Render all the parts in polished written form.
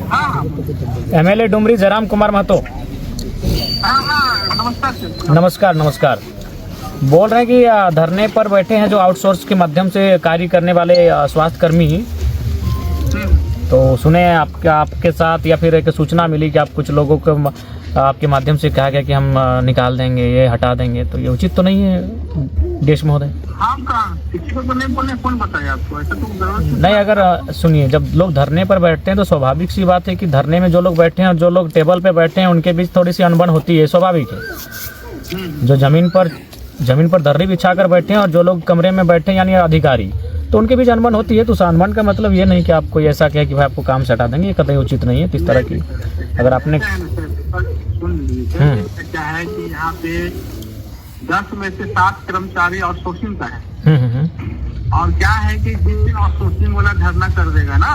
हाँ एमएलए डुमरी जयराम कुमार महतो। हाँ, नमस्कार सर। नमस्कार नमस्कार। बोल रहे हैं कि धरने पर बैठे हैं जो आउटसोर्स के माध्यम से कार्य करने वाले स्वास्थ्य कर्मी, तो सुने आपके साथ या फिर एक सूचना मिली कि आप कुछ लोगों को आपके माध्यम से कहा गया कि हम निकाल देंगे, ये हटा देंगे, तो ये उचित तो नहीं है देश महोदय? हम कहाँ किसी को तो नहीं बोले, कौन बताया आपको? ऐसा तो जरूरत नहीं, अगर सुनिए, जब लोग धरने पर बैठते हैं तो स्वाभाविक सी बात है कि धरने में जो लोग बैठे हैं और जो लोग टेबल पे बैठे हैं उनके बीच थोड़ी सी अनबन होती है, स्वाभाविक है। जो जमीन पर दर्री बिछा कर बैठे हैं और जो लोग कमरे में बैठे हैं यानी अधिकारी, तो उनके बीच अनबन होती है। तो उस अनबन का मतलब ये नहीं कि आपको ऐसा कहे कि भाई आपको काम से हटा देंगे, ये कतई उचित नहीं है। इस तरह की अगर आपने सुन लीजिए, क्या है कि यहाँ पे 10 में से 7 कर्मचारी आउटसोर्सिंग का है। और क्या है कि जिस दिन आउटसोर्सिंग वाला धरना कर देगा ना,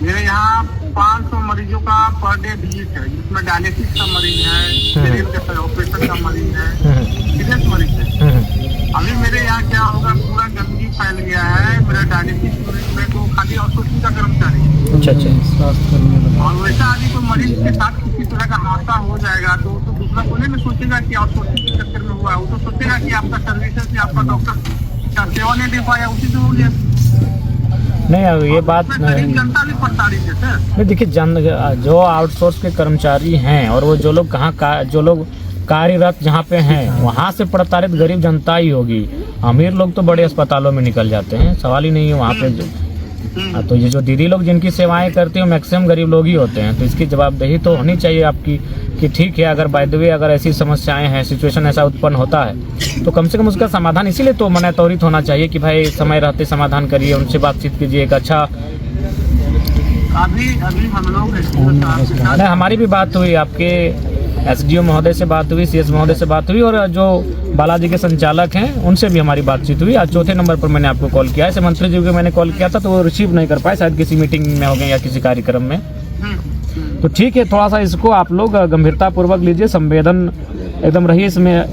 मेरे यहाँ 500 मरीजों का पर डे विजिट है, जिसमें डायलिसिस का मरीज है, शरीर के ऑपरेशन का मरीज है, सीरियस मरीज है। अभी मेरे यहाँ क्या होगा, पूरा गंदगी फैल गया है। मेरा डायलिसिस यूनिट में तो खाली आउटसोर्सिंग का कर्मचारी है। अच्छा। और वैसा यदि कोई मरीज के साथ किसी तरह का हादसा हो जाएगा तो दूसरा कोई नहीं सोचेगा कि आउटसोर्सिंग के चक्कर में हुआ है। वो तो सोचेगा कि आपका सर्विसेज या आपका डॉक्टर का सेवा नहीं दे पाया, उसी से हो गया। नहीं, ये बात नहीं। जनता भी परेशानी है सर। नहीं, देखिए, जो आउटसोर्स के कर्मचारी हैं और वो जो लोग जो लोग कार्यरत जहाँ पे हैं वहाँ से प्रताड़ित गरीब जनता ही होगी। अमीर लोग तो बड़े अस्पतालों में निकल जाते हैं, सवाल ही नहीं है वहाँ पे। तो ये जो दीदी लोग जिनकी सेवाएं करती हैं मैक्सिमम गरीब लोग ही होते हैं। तो इसकी जवाबदेही तो होनी चाहिए आपकी कि ठीक है, अगर बाय द वे अगर ऐसी समस्याएं हैं, सिचुएशन ऐसा उत्पन्न होता है तो कम से कम उसका समाधान इसीलिए तो मने त्वरित होना चाहिए कि भाई समय रहते समाधान करिए, उनसे बातचीत कीजिए। एक अच्छा अभी हम लोग नहीं, हमारी भी बात हुई, आपके एसडीओ महोदय से बात हुई, सीएस महोदय से बात हुई, और जो बालाजी के संचालक हैं उनसे भी हमारी बातचीत हुई। आज चौथे नंबर पर मैंने आपको कॉल किया है। ऐसे मंत्री जी को मैंने कॉल किया था तो वो रिसीव नहीं कर पाए, शायद किसी मीटिंग में हो गए या किसी कार्यक्रम में। तो ठीक है, थोड़ा सा इसको आप लोग गंभीरता पूर्वक लीजिए, संवेदन एकदम रहिए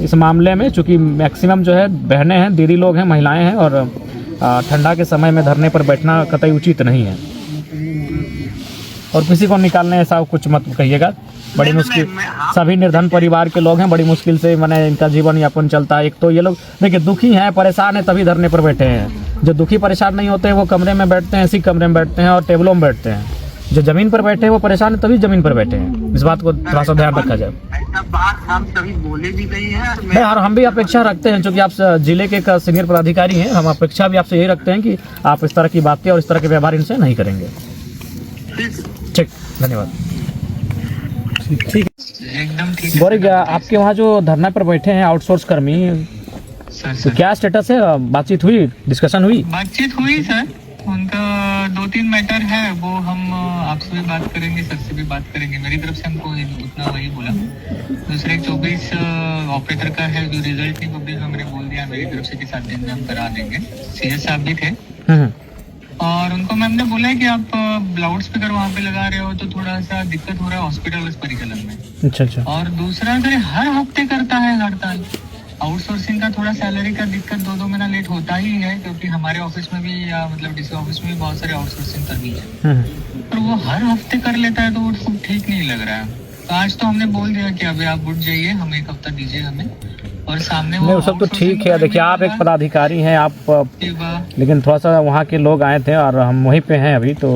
इस मामले में, चूँकि मैक्सिमम जो है बहनें हैं, दीदी लोग हैं, महिलाएँ हैं, और ठंडा के समय में धरने पर बैठना कतई उचित नहीं है। और किसी को निकालने ऐसा कुछ मत कहिएगा। बड़ी मुश्किल, सभी निर्धन परिवार के लोग हैं, बड़ी मुश्किल से मैंने इनका जीवन यापन चलता है। एक तो ये लोग देखिए दुखी हैं, परेशान हैं, तभी धरने पर बैठे हैं। जो दुखी परेशान नहीं होते हैं वो कमरे में बैठते हैं, इसी कमरे में बैठते हैं और टेबलों में बैठते हैं। जो जमीन पर बैठे हैं वो परेशान है, तभी जमीन पर बैठे हैं। इस बात को थोड़ा सा ध्यान रखा जाए। ऐसा बात हम कभी बोले भी नहीं है। और हम भी अपेक्षा रखते हैं, क्योंकि आप जिले के एक सीनियर पदाधिकारी हैं, हम अपेक्षा भी आपसे यही रखते हैं कि आप इस तरह की बातें और इस तरह के व्यवहार इनसे नहीं करेंगे। ठीक, धन्यवाद। ठीक, एकदम ठीक। गौरी, आपके वहाँ जो धरना पर बैठे हैं आउटसोर्स कर्मी, तो क्या स्टेटस है? बातचीत हुई, डिस्कशन हुई? बातचीत हुई सर, उनका 2-3 मैटर है, वो हम आपसे भी बात करेंगे, सर से भी बात करेंगे। मेरी तरफ से हमको उतना वही बोला। दूसरे 24 ऑपरेटर का है, जो रिजल्ट नहीं पब्लिक हमने बोल दिया मेरी तरफ से कि 7 दिन में हम करा देंगे। सीएस साहब भी थे और उनको मैम ने बोला है कि आप लाउड स्पीकर वहाँ पे लगा रहे हो तो थोड़ा सा दिक्कत हो रहा है हॉस्पिटल परिचालन में। अच्छा। और दूसरा सर हर हफ्ते करता है हड़ताल। आउटसोर्सिंग का थोड़ा सैलरी का दिक्कत 2-2 महीना लेट होता ही है, क्योंकि हमारे ऑफिस में भी या मतलब डीसी ऑफिस में भी बहुत सारे आउटसोर्सिंग कर्मी है, पर वो हर हफ्ते कर लेता है तो वो सब ठीक नहीं लग रहा है। तो आज तो हमने बोल दिया कि अभी आप उठ जाइए, हमें 1 हफ्ता दीजिए हमें, और सामने वो सब तो ठीक है। देखिए, आप एक पदाधिकारी हैं, आप लेकिन थोड़ा सा वहाँ के लोग आए थे और हम वहीं पे हैं अभी, तो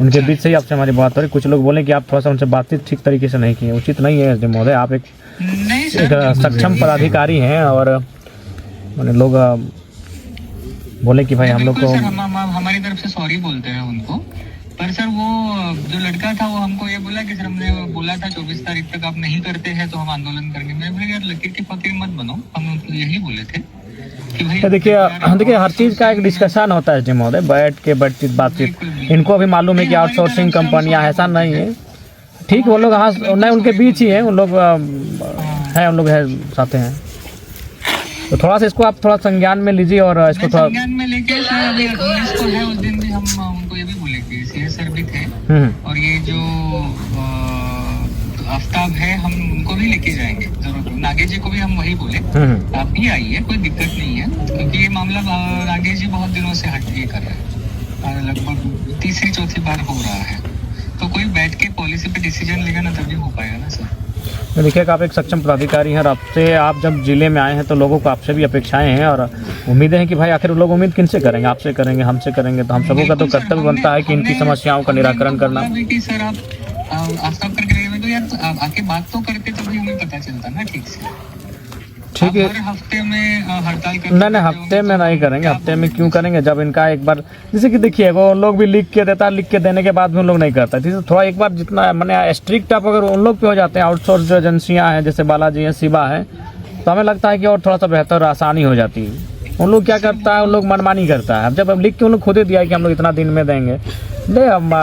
उनके बीच से ही आपसे हमारी बात हो रही। कुछ लोग बोले कि आप थोड़ा सा उनसे बातचीत ठीक तरीके से नहीं किए, उचित नहीं है महोदय। आप एक सक्षम पदाधिकारी हैं और मैंने लोग बोले कि भाई हम लोग को हमारी तरफ से सॉरी बोलते हैं उनको। पर सर वो जो लड़का था वो हमको ये बोला कि सर हमने बोला था 24 तारीख तक आप नहीं करते हैं तो हम आंदोलन करेंगे। मैं बोला यार लकीर की फकीर मत बनो, हम उनको यही बोले थे कि भाई देखिए हर चीज़ का एक डिस्कशन होता है जी महोदय, बैठ के बातचीत। इनको भी मालूम है कि आउटसोर्सिंग कंपनियां, ऐसा नहीं है। ठीक, वो लोग हाँ नहीं, उनके बीच ही है, उन लोग हैं, उन लोग है साथ हैं। तो थोड़ा सा इसको आप थोड़ा संज्ञान में लीजिए और इसको थोड़ा संज्ञान में लेके इसको है। उस दिन भी हम उनको ये भी बोले कि सीएस सर भी थे और ये जो आफ्ताब है हम उनको भी लेके जाएंगे जरूर। नागेश जी को भी हम वही बोले आप भी आइए, कोई दिक्कत नहीं है, क्योंकि ये मामला नागेश जी बहुत दिनों से हट ये कर रहे हैं, लगभग 3री-4थी बार हो रहा है, तो कोई बैठ के पॉलिसी पे डिसीजन लेगा ना तभी हो पाएगा ना सर। देखिए आप एक सक्षम पदाधिकारी हैं और आपसे आप जब जिले में आए हैं तो लोगों को आपसे भी अपेक्षाएं हैं और उम्मीदें हैं कि भाई आखिर लोग उम्मीद किनसे करेंगे, आपसे करेंगे, हमसे करेंगे। तो हम सबों का तो कर्तव्य बनता है कि इनकी समस्याओं का निराकरण करना। सर आप आस्था करके रहेंगे तो यार आके बात तो करते तभी हमें पता चलता ना ठीक से। ठीक है, हर हफ्ते में हड़ताल करते नहीं हफ्ते में नहीं करेंगे। हफ्ते में क्यों करेंगे जब इनका एक बार जैसे कि देखिए वो लोग भी लिख के देता है, लिख के देने के बाद भी उन लोग नहीं करता। जैसे थोड़ा एक बार जितना मैंने स्ट्रिक्ट आप अगर उन लोग पे हो जाते हैं, आउटसोर्स जो एजेंसियाँ हैं जैसे बालाजी है, शिवा है, तो हमें लगता है कि और थोड़ा सा बेहतर आसानी हो जाती है। उन लोग क्या करता है, उन लोग मनमानी करता है। अब जब हम लिख के उन लोग खुद ही दिया है कि हम लोग इतना दिन में देंगे, ले हम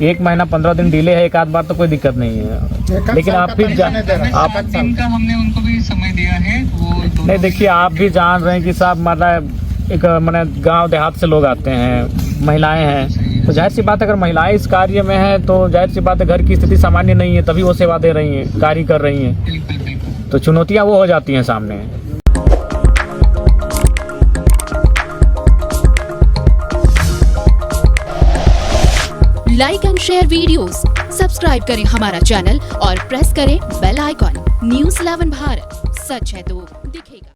1 महीना 15 दिन डिले है, एक आध बार तो कोई दिक्कत नहीं है। लेकिन आप फिर आप दिन का हमने उनको भी समय दिया है वो नहीं, देखिए आप भी जान रहे हैं कि साहब मतलब एक मैंने गांव देहात से लोग आते हैं, महिलाएं हैं, तो जाहिर सी बात है अगर महिलाएं इस कार्य में हैं तो जाहिर सी बात है घर की स्थिति सामान्य नहीं है तभी वो सेवा दे रही हैं, कार्य कर रही हैं, बिल्कुल बिल्कुल। तो चुनौतियाँ वो हो जाती हैं सामने। Like and share videos, subscribe करें हमारा चैनल और प्रेस करें बेल आइकॉन। न्यूज़ 11 भारत, सच है तो दिखेगा।